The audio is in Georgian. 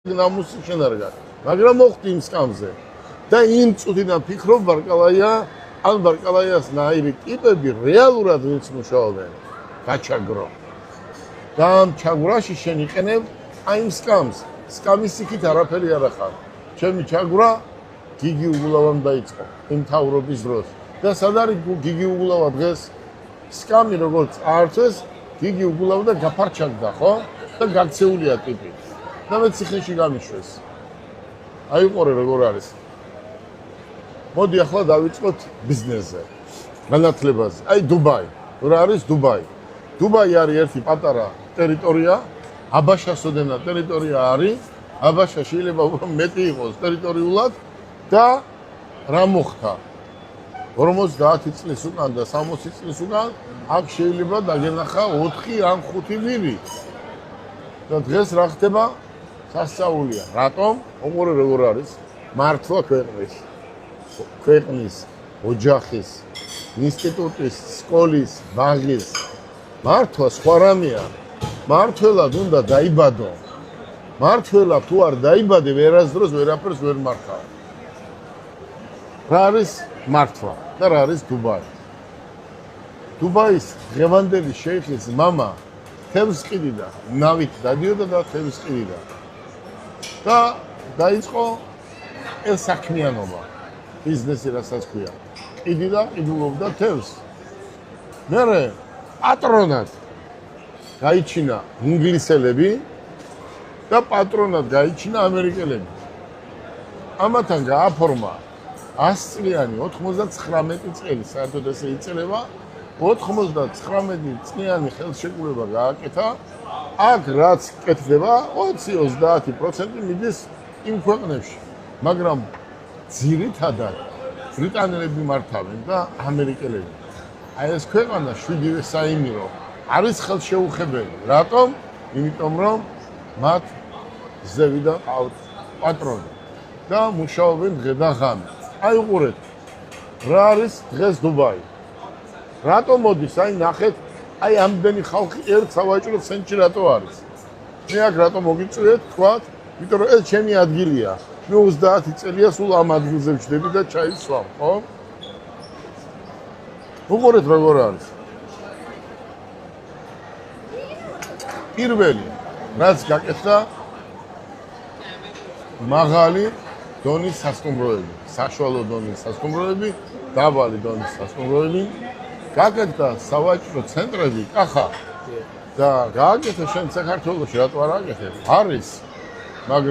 ნამუსი შენ არ გაქვს, მაგრამ მოხდი იმ სკამზე. და იმ წუთიდან ფიქრობ ბარკალაია, ან ბარკალაიას ნაირი ტიპები რეალურად ვინც მუშაობენ, გაჩაგრო. და ამ ჩაგვრაში შენ იყენებ აი იმ სკამს. სკამის იქით არაფერი არ ახარ. ჩემი ჩაგვრა გიგი უგულავამ დაიწყო იმ თავრობის დროს. და სად არის გიგი უგულავა დღეს? სკამი როგორც აართვეს, გიგი უგულავა და გაფარჩაგდა, ხო? და გაქცეულია ტიპი. და მე ციხეში გამიშვეს. აი ყორე როგორ არის. მოდი ახლა დავიწყოთ ბიზნესზე. განათლებაზე. აი დუბაი. რა არის დუბაი? დუბაი არის ერთი პატარა ტერიტორია, აბაშასოდენა ტერიტორია არის. აბაშა შეიძლება უფრო მეტი იყოს ტერიტორიულად და რა მოხდა? 50 წლის უკან და 60 წლის უკან აქ შეიძლება დაგენახა 4 ან 5 ვირი. და დღეს რა ხდება? სასწაულია. რატომ? უყურე როგორ არის? მართლა ქვეყნის, ოჯახის, ინსტიტუტის, სკოლის, ბაღის მართლა სხვა რამეა. მართლად უნდა დაიბადო. მართლა თუ არ დაიბადე, ვერასდროს ვერაფერს ვერ მართავ. რა არის მართლა და რა არის დუბაი? დუბაის ღევანდელი შეიხის მამა თევზს ყიდიდა, ნავით დადიოდა და თევზს ყიდიდა. და დაიწყო საქმიანობა, ბიზნესი რასაც ქვია. ყიდიდა, ყიდულობდა თევზს. მერე პატრონად გაიჩინა ინგლისელები და პატრონად გაიჩინა ამერიკელები. ამათან გააფორმა 100 წლიანი 99 წელი, საერთოდ ესე იწელება, 99 წლიანი ხელშეკრულება გააკეთა. აქ რაც კეთდება, 20-30% მიდის იმ ქვეყნებში. მაგრამ ძირითადად ბრიტანელები მართავენ და ამერიკელები. აი ეს ქვეყანა შვიდივე საიმირო არის ხელშეუხებელი. რატომ? იმიტომ რომ მათ ზევიდან ყავთ პატრონი და მუშაობენ დღე და ღამე. აი უყურეთ, რა არის დღეს დუბაი. რატომ მოდის? აი ნახეთ, აი ამდენი ხალხი ერთ სავაჭრო ცენტრში რატო არის? მე აქ რატომ მოგიწვიეთ, თქვათ, იმიტომ რომ ეს ჩემი ადგილია. მე 30 წელია სულ ამ ადგილზე ვჩდები და ჩაის სვამ, ხო? უყურეთ როგორ არის. პირველი, რაც გაკეთდა, მაღალი დონის სასტუმროები, საშუალო დონის სასტუმროები, დაბალი დონის სასტუმროები, გაკეთდა სავაჭრო ცენტრები, კახა და გააკეთა შენ საქართველოში, რატო არ აკეთებ? არის, მაგრამ